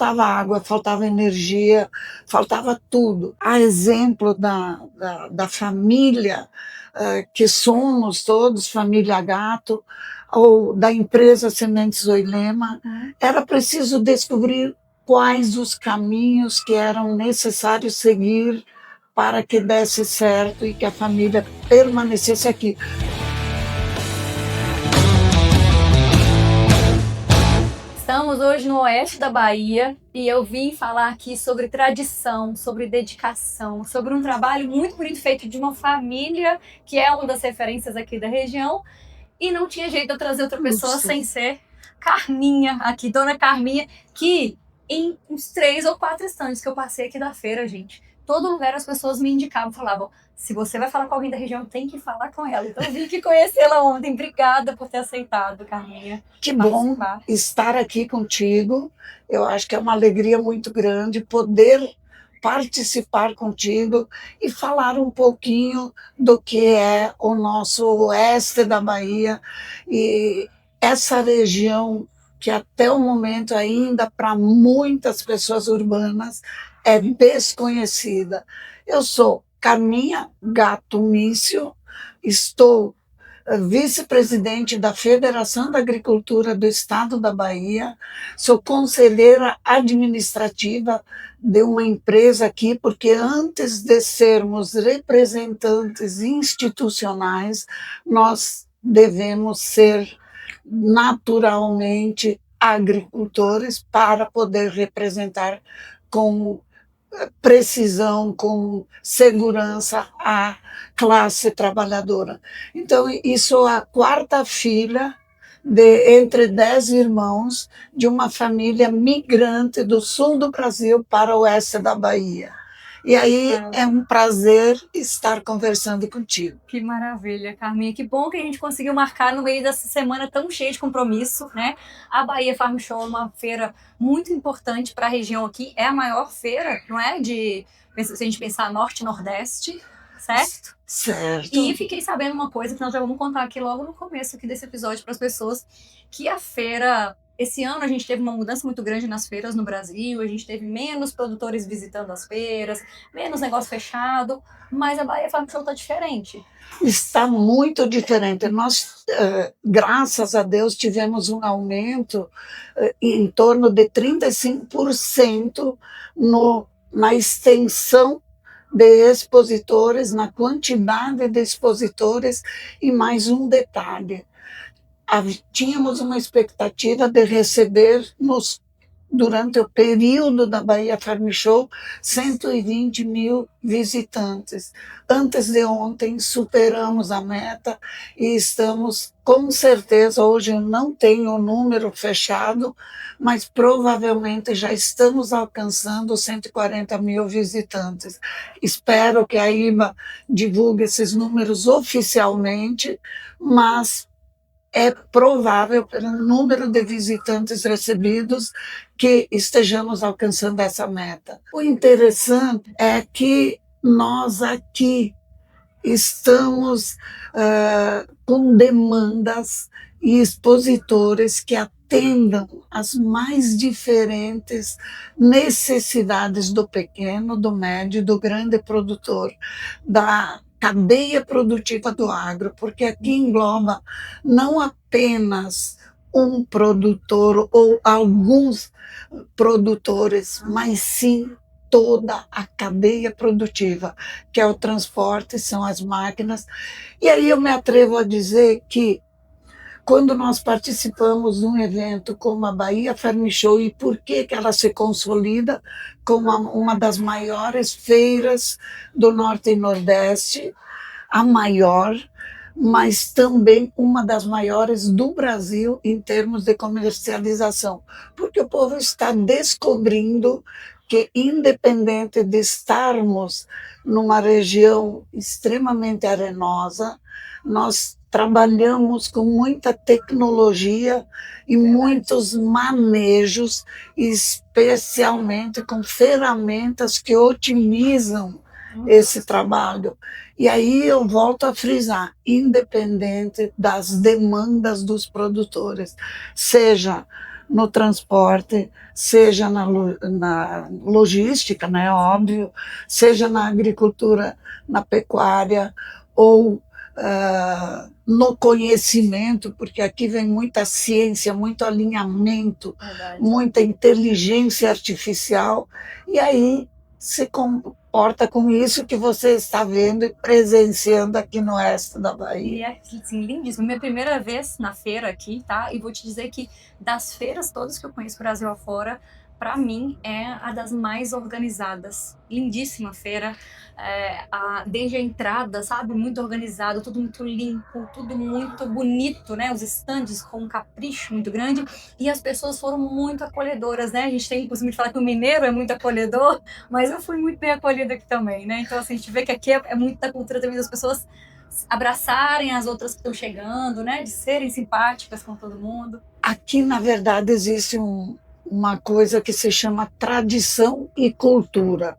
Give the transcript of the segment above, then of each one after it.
faltava água, faltava energia, faltava tudo. A exemplo da família que somos todos, família Gato, ou da empresa Sementes Oilema, era preciso descobrir quais os caminhos que eram necessários seguir para que desse certo e que a família permanecesse aqui. Estamos hoje no oeste da Bahia e eu vim falar aqui sobre tradição, sobre dedicação, sobre um trabalho muito bonito feito de uma família que é uma das referências aqui da região, e não tinha jeito de eu trazer outra pessoa sem ser Carminha aqui, Dona Carminha, que em uns 3 ou 4 estandes que eu passei aqui da feira, gente, todo lugar as pessoas me indicavam, falavam: se você vai falar com alguém da região, tem que falar com ela. Então eu vim aqui conhecê-la ontem. Obrigada por ter aceitado, Carminha. Que bom estar aqui contigo. Eu acho que é uma alegria muito grande poder participar contigo e falar um pouquinho do que é o nosso oeste da Bahia e essa região que até o momento ainda para muitas pessoas urbanas é desconhecida. Eu sou Carminha Gato Mício, estou vice-presidente da Federação da Agricultura do Estado da Bahia, sou conselheira administrativa de uma empresa aqui, porque antes de sermos representantes institucionais, nós devemos ser naturalmente agricultores para poder representar com precisão, com segurança a classe trabalhadora. Então, sou a 4ª filha entre 10 irmãos de uma família migrante do sul do Brasil para o oeste da Bahia. E aí é um prazer estar conversando contigo. Que maravilha, Carminha. Que bom que a gente conseguiu marcar no meio dessa semana tão cheia de compromisso, né? A Bahia Farm Show é uma feira muito importante para a região aqui. É a maior feira, não é? Se a gente pensar norte e nordeste, certo? Certo. E fiquei sabendo uma coisa que nós já vamos contar aqui logo no começo aqui desse episódio para as pessoas, que a feira... Esse ano a gente teve uma mudança muito grande nas feiras no Brasil, a gente teve menos produtores visitando as feiras, menos negócio fechado, mas a Bahia Farm Show está diferente. Está muito diferente. Nós, graças a Deus, tivemos um aumento em torno de 35% na extensão de expositores, na quantidade de expositores, e mais um detalhe. Tínhamos uma expectativa de receber durante o período da Bahia Farm Show 120 mil visitantes. Antes de ontem superamos a meta e estamos, com certeza, hoje eu não tenho o número fechado, mas provavelmente já estamos alcançando 140 mil visitantes. Espero que a IBA divulgue esses números oficialmente, mas é provável, pelo número de visitantes recebidos, que estejamos alcançando essa meta. O interessante é que nós aqui estamos com demandas e expositores que atendam às mais diferentes necessidades do pequeno, do médio e do grande produtor, da cadeia produtiva do agro, porque aqui engloba não apenas um produtor ou alguns produtores, mas sim toda a cadeia produtiva, que é o transporte, são as máquinas. E aí eu me atrevo a dizer que quando nós participamos de um evento como a Bahia Farm Show, e por que ela se consolida como uma das maiores feiras do Norte e Nordeste, a maior, mas também uma das maiores do Brasil em termos de comercialização, porque o povo está descobrindo que, independente de estarmos numa região extremamente arenosa, nós trabalhamos com muita tecnologia e muitos manejos, especialmente com ferramentas que otimizam esse trabalho. E aí eu volto a frisar, independente das demandas dos produtores, seja no transporte, seja na logística, né, óbvio, seja na agricultura, na pecuária, ou no conhecimento, porque aqui vem muita ciência, muito alinhamento, Verdade. muita inteligência artificial, e aí se comporta com isso que você está vendo e presenciando aqui no oeste da E Bahia. é assim, lindíssimo. Minha primeira vez na feira aqui, tá? E vou te dizer que das feiras todas que eu conheço Brasil afora, para mim é a das mais organizadas. Lindíssima feira, desde a entrada, sabe? Muito organizado, tudo muito limpo, tudo muito bonito, né? Os estandes com um capricho muito grande e as pessoas foram muito acolhedoras, né? A gente tem o costume de falar que o mineiro é muito acolhedor, mas eu fui muito bem acolhida aqui também, né? Então, assim, a gente vê que aqui é muito da cultura também das pessoas abraçarem as outras que estão chegando, né? De serem simpáticas com todo mundo. Aqui, na verdade, existe uma coisa que se chama tradição e cultura.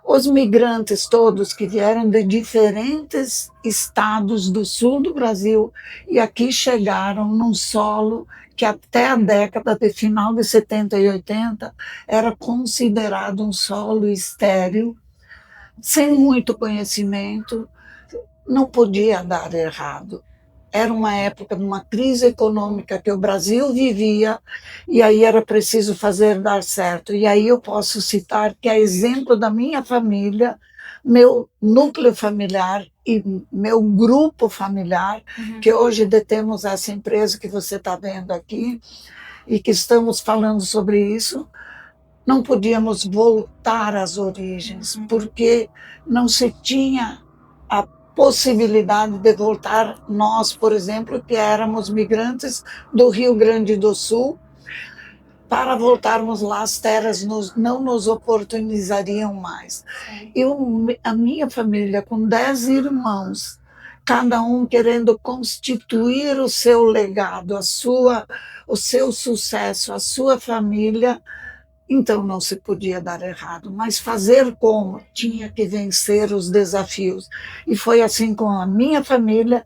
Os migrantes todos que vieram de diferentes estados do sul do Brasil e aqui chegaram num solo que até a década de final de 70 e 80 era considerado um solo estéril, sem muito conhecimento, não podia dar errado. Era uma época de uma crise econômica que o Brasil vivia e aí era preciso fazer dar certo. E aí eu posso citar que, a exemplo da minha família, meu núcleo familiar e meu grupo familiar, que hoje detemos essa empresa que você está vendo aqui e que estamos falando sobre isso, não podíamos voltar às origens, porque não se tinha a possibilidade de voltar nós, por exemplo, que éramos migrantes do Rio Grande do Sul, para voltarmos lá, as terras não nos oportunizariam mais. A minha família, com 10 irmãos, cada um querendo constituir o seu legado, o seu sucesso, a sua família, então não se podia dar errado, mas fazer como? Tinha que vencer os desafios. E foi assim com a minha família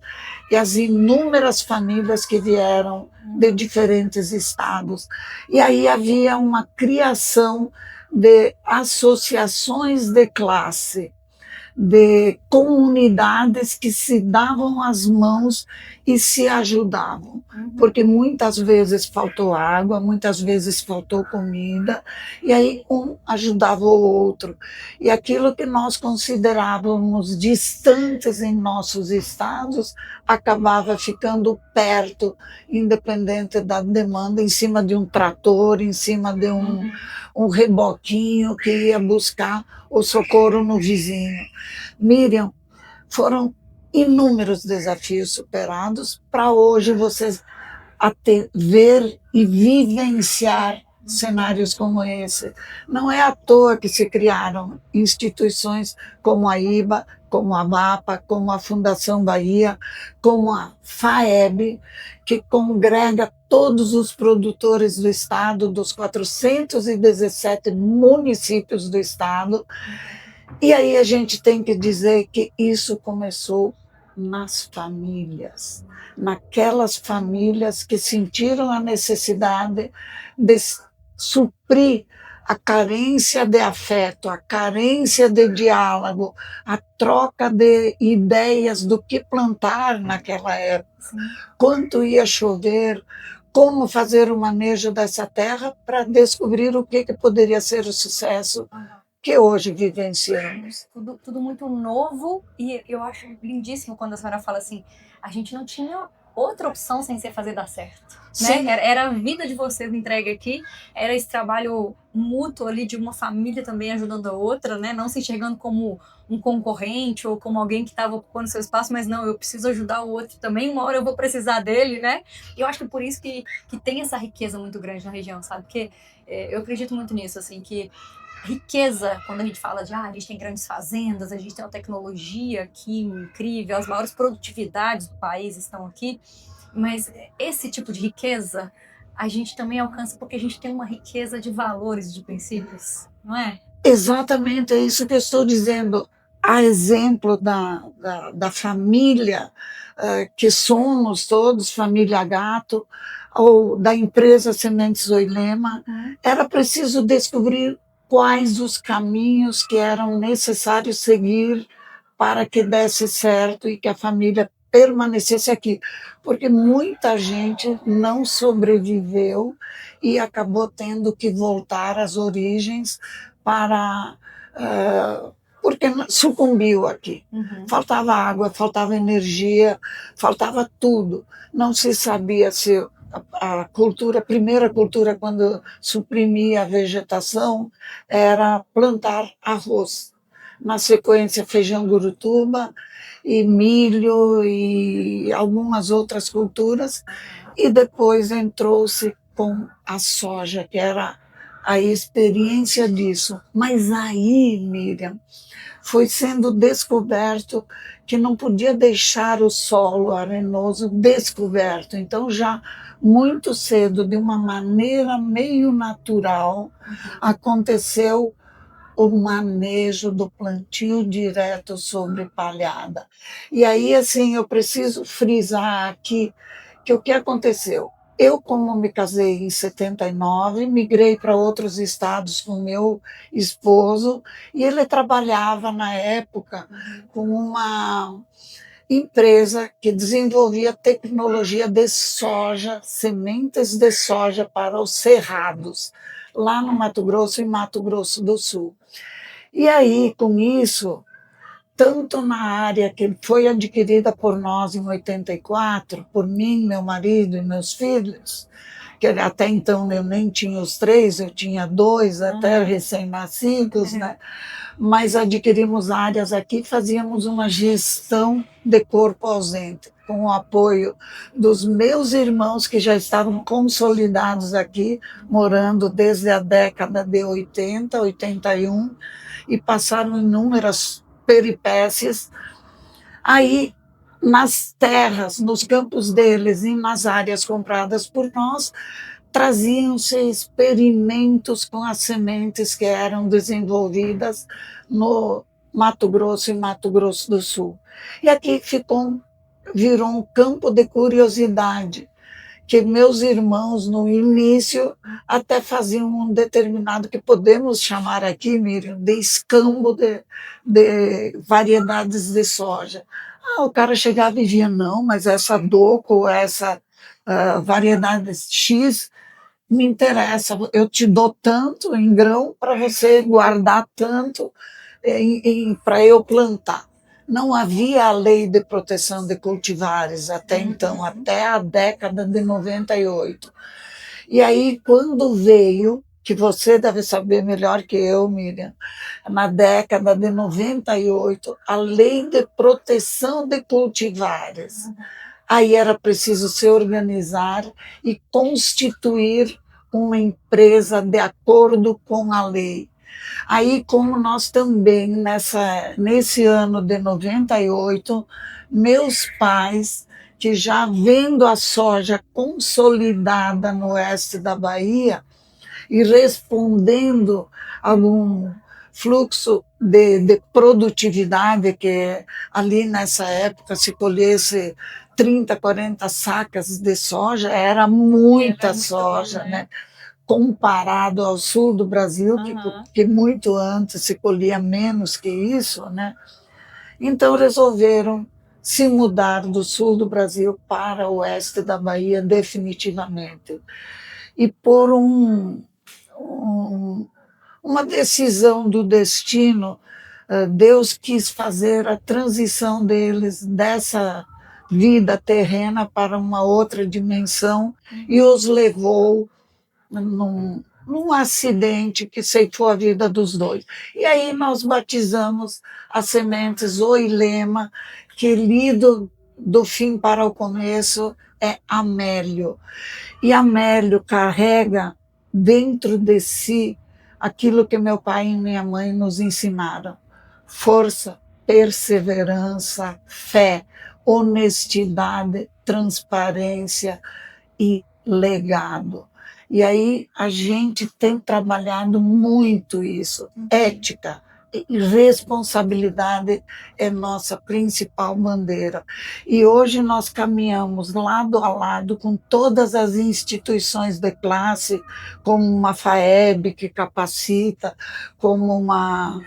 e as inúmeras famílias que vieram de diferentes estados. E aí havia uma criação de associações de classe, de comunidades que se davam as mãos e se ajudavam, porque muitas vezes faltou água, muitas vezes faltou comida, e aí um ajudava o outro. E aquilo que nós considerávamos distantes em nossos estados acabava ficando perto, independente da demanda, em cima de um trator, em cima de um reboquinho que ia buscar o socorro no vizinho. Miriam, foram inúmeros desafios superados para hoje vocês ver e vivenciar cenários como esse. Não é à toa que se criaram instituições como a IBA, como a MAPA, como a Fundação Bahia, como a FAEB, que congrega todos os produtores do estado, dos 417 municípios do estado. E aí a gente tem que dizer que isso começou nas famílias, naquelas famílias que sentiram a necessidade de suprir a carência de afeto, a carência de diálogo, a troca de ideias do que plantar naquela época, quanto ia chover, como fazer o manejo dessa terra para descobrir o que poderia ser o sucesso que hoje vivenciamos. Tudo muito novo e eu acho lindíssimo quando a senhora fala assim, a gente não tinha outra opção sem ser fazer dar certo. Né? Era a vida de vocês entregue aqui, era esse trabalho mútuo ali de uma família também ajudando a outra, né? Não se enxergando como um concorrente ou como alguém que estava ocupando seu espaço, mas não, eu preciso ajudar o outro também, uma hora eu vou precisar dele, né? E eu acho que por isso que tem essa riqueza muito grande na região, sabe? Porque eu acredito muito nisso, assim, que riqueza, quando a gente fala de a gente tem grandes fazendas, a gente tem uma tecnologia aqui incrível, as maiores produtividades do país estão aqui, mas esse tipo de riqueza a gente também alcança porque a gente tem uma riqueza de valores, de princípios, não é? Exatamente, é isso que eu estou dizendo. A exemplo da família que somos todos, família Gato, ou da empresa Sementes Oilema, era preciso descobrir quais os caminhos que eram necessários seguir para que desse certo e que a família permanecesse aqui, porque muita gente não sobreviveu e acabou tendo que voltar às origens para porque sucumbiu aqui. Faltava água, faltava energia, faltava tudo. Não se sabia se a cultura, a primeira cultura quando suprimia a vegetação era plantar arroz. Na sequência, feijão gurutuba e milho e algumas outras culturas. E depois entrou-se com a soja, que era a experiência disso. Mas aí, Miriam, foi sendo descoberto que não podia deixar o solo arenoso descoberto. Então, já muito cedo, de uma maneira meio natural, aconteceu o manejo do plantio direto sobre palhada. E aí, assim, eu preciso frisar aqui que o que aconteceu? Eu, como me casei em 79, migrei para outros estados com meu esposo, e ele trabalhava, na época, com uma empresa que desenvolvia tecnologia de soja, sementes de soja para os cerrados, lá no Mato Grosso e Mato Grosso do Sul. E aí, com isso, tanto na área que foi adquirida por nós em 84, por mim, meu marido e meus filhos, que até então eu nem tinha os 3, eu tinha 2 até recém-nascidos, né? Mas adquirimos áreas aqui, fazíamos uma gestão de corpo ausente, com o apoio dos meus irmãos que já estavam consolidados aqui, morando desde a década de 80, 81, e passaram inúmeras peripécias. Aí, nas terras, nos campos deles e nas áreas compradas por nós, traziam-se experimentos com as sementes que eram desenvolvidas no Mato Grosso e Mato Grosso do Sul. E aqui virou um campo de curiosidade, que meus irmãos, no início, até faziam um determinado, que podemos chamar aqui, Miriam, de escambo de variedades de soja. O cara chegava e via, não, mas essa DOCO, essa variedade X, me interessa, eu te dou tanto em grão para você guardar tanto para eu plantar. Não havia a lei de proteção de cultivares até então, até a década de 98. E aí, quando veio, que você deve saber melhor que eu, Miriam, na década de 98, a lei de proteção de cultivares, aí era preciso se organizar e constituir uma empresa de acordo com a lei. Aí, como nós também, nesse ano de 98, meus pais, que já vendo a soja consolidada no oeste da Bahia e respondendo a algum fluxo de produtividade, que ali nessa época se colhesse 30, 40 sacas de soja, era muita soja, né? Comparado ao sul do Brasil, que muito antes se colhia menos que isso, né? Então resolveram se mudar do sul do Brasil para o oeste da Bahia definitivamente. E por uma decisão do destino, Deus quis fazer a transição deles dessa vida terrena para uma outra dimensão e os levou num acidente que ceifou a vida dos dois. E aí nós batizamos as sementes Oilema, que lido do fim para o começo é Amélio. E Amélio carrega dentro de si aquilo que meu pai e minha mãe nos ensinaram: força, perseverança, fé, honestidade, transparência e legado. E aí a gente tem trabalhado muito isso, ética, e responsabilidade é nossa principal bandeira. E hoje nós caminhamos lado a lado com todas as instituições de classe, como uma FAEB que capacita, como uma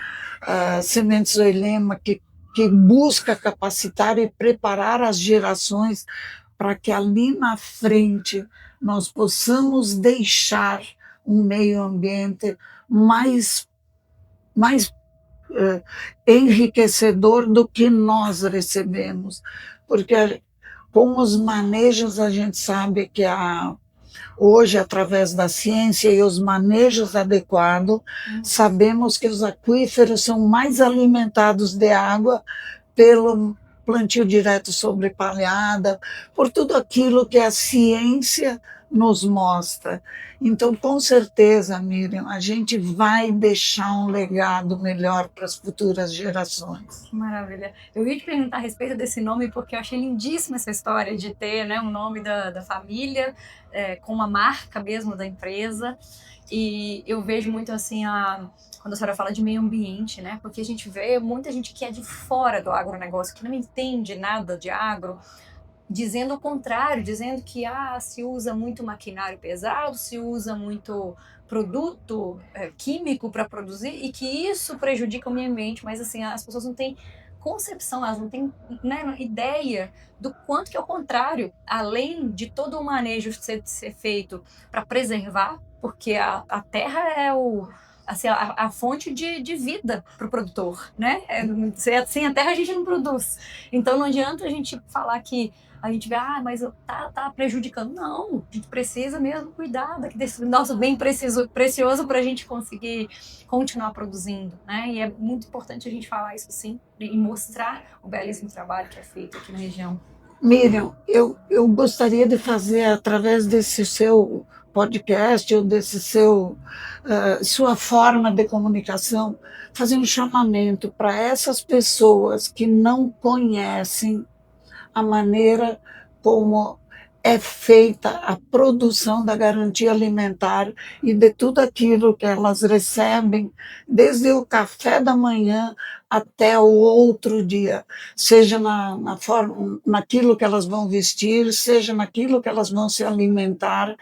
Sementes Oilema que busca capacitar e preparar as gerações para que ali na frente nós possamos deixar um meio ambiente mais enriquecedor do que nós recebemos. Porque com os manejos a gente sabe que hoje, através da ciência e os manejos adequados, sabemos que os aquíferos são mais alimentados de água pelo plantio direto sobre palhada, por tudo aquilo que a ciência nos mostra. Então, com certeza, Miriam, a gente vai deixar um legado melhor para as futuras gerações. Que maravilha. Eu ia te perguntar a respeito desse nome, porque eu achei lindíssima essa história de ter, né, um nome da família, com uma marca mesmo da empresa. E eu vejo muito assim, quando a senhora fala de meio ambiente, né? Porque a gente vê muita gente que é de fora do agronegócio, que não entende nada de agro, dizendo o contrário, dizendo que se usa muito maquinário pesado, se usa muito produto químico para produzir e que isso prejudica o meio ambiente, mas assim, as pessoas não têm concepção, elas não têm, né, ideia do quanto que é o contrário, além de todo o manejo ser feito para preservar, porque a terra é assim, a fonte de vida para o produtor, né? Sem a terra a gente não produz. Então não adianta a gente falar que a gente vê, mas tá prejudicando. Não, a gente precisa mesmo cuidar desse nosso bem precioso para a gente conseguir continuar produzindo, né? E é muito importante a gente falar isso sim e mostrar o belíssimo trabalho que é feito aqui na região. Miriam, eu gostaria de fazer, através desse seu podcast ou desse sua forma de comunicação, fazer um chamamento para essas pessoas que não conhecem a maneira como é feita a produção da garantia alimentar e de tudo aquilo que elas recebem, desde o café da manhã até o outro dia, seja naquilo que elas vão vestir, seja naquilo que elas vão se alimentar.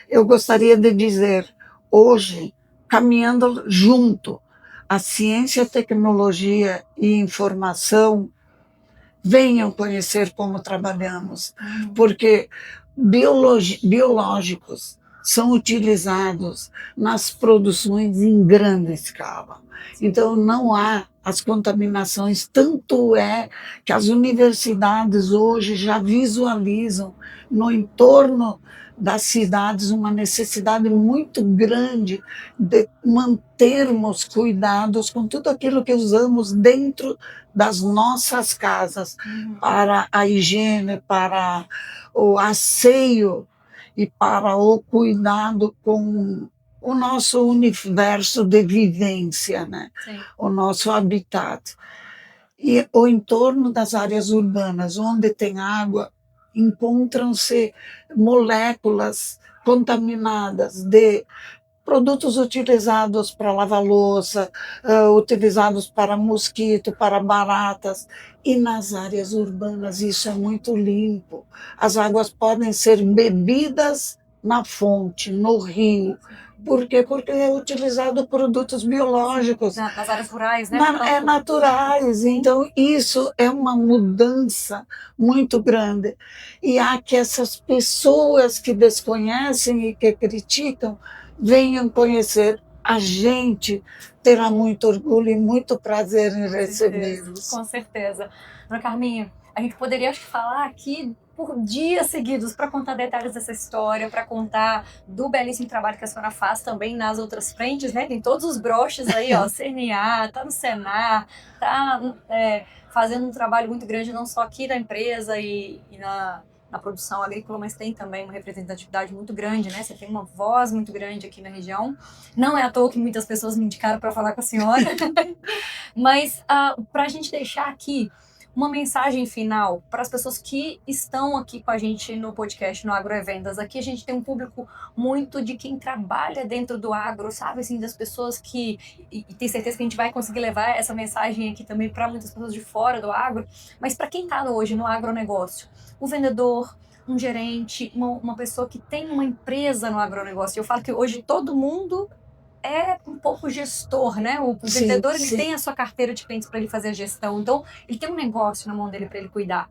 Eu gostaria de dizer, hoje, caminhando junto, a ciência, tecnologia e informação venham conhecer como trabalhamos, porque biológicos são utilizados nas produções em grande escala. Então, não há as contaminações, tanto é que as universidades hoje já visualizam no entorno das cidades uma necessidade muito grande de mantermos cuidados com tudo aquilo que usamos dentro das nossas casas, para a higiene, para o asseio e para o cuidado com o nosso universo de vivência, né? O nosso habitat. E o entorno das áreas urbanas, onde tem água, encontram-se moléculas contaminadas de produtos utilizados para lavar louça, utilizados para mosquito, para baratas. E nas áreas urbanas isso é muito limpo. As águas podem ser bebidas na fonte, no rio. Por quê? Porque é utilizado produtos biológicos. Nas áreas rurais, né? Naturais. Então, isso é uma mudança muito grande. E há que essas pessoas que desconhecem e que criticam venham conhecer. A gente terá muito orgulho e muito prazer em recebê-los. Com certeza. Dona Carminha, a gente poderia acho que falar aqui por dias seguidos para contar detalhes dessa história, para contar do belíssimo trabalho que a senhora faz também nas outras frentes, né? Tem todos os broches aí, ó, CNA, tá no Senar, tá fazendo um trabalho muito grande, não só aqui da empresa e na produção agrícola, mas tem também uma representatividade muito grande, né? Você tem uma voz muito grande aqui na região. Não é à toa que muitas pessoas me indicaram para falar com a senhora. Mas para a gente deixar aqui uma mensagem final para as pessoas que estão aqui com a gente no podcast, no Agrovendas. Aqui a gente tem um público muito de quem trabalha dentro do agro, sabe? Assim, das pessoas que... E tenho certeza que a gente vai conseguir levar essa mensagem aqui também para muitas pessoas de fora do agro. Mas para quem está hoje no agronegócio, o vendedor, um gerente, uma pessoa que tem uma empresa no agronegócio. Eu falo que hoje todo mundo é um pouco gestor, né? O vendedor, ele tem a sua carteira de clientes para ele fazer a gestão. Então, ele tem um negócio na mão dele para ele cuidar.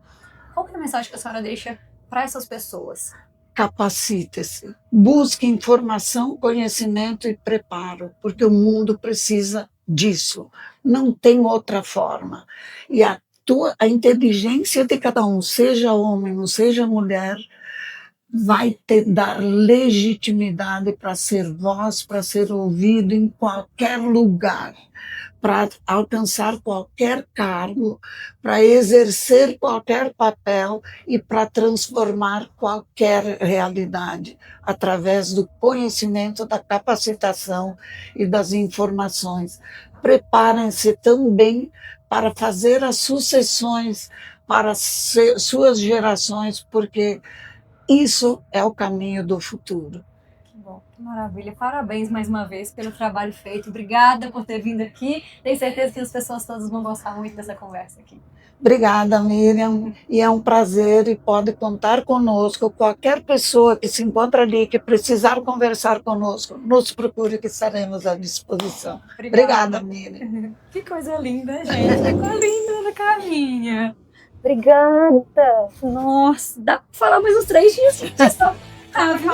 Qual que é a mensagem que a senhora deixa para essas pessoas? Capacite-se. Busque informação, conhecimento e preparo, porque o mundo precisa disso. Não tem outra forma. E a inteligência de cada um, seja homem ou seja mulher, vai te dar legitimidade para ser voz, para ser ouvido em qualquer lugar, para alcançar qualquer cargo, para exercer qualquer papel e para transformar qualquer realidade através do conhecimento, da capacitação e das informações. Preparem-se também para fazer as sucessões para suas gerações, porque isso é o caminho do futuro. Que bom, que maravilha. Parabéns mais uma vez pelo trabalho feito. Obrigada por ter vindo aqui. Tenho certeza que as pessoas todas vão gostar muito dessa conversa aqui. Obrigada, Miriam. E é um prazer e pode contar conosco. Qualquer pessoa que se encontra ali, que precisar conversar conosco, nos procure que estaremos à disposição. Obrigada, Miriam. Que coisa linda, gente. Ficou linda na caminha. Obrigada! Nossa, dá pra falar mais uns 3 dias. Ah, viu?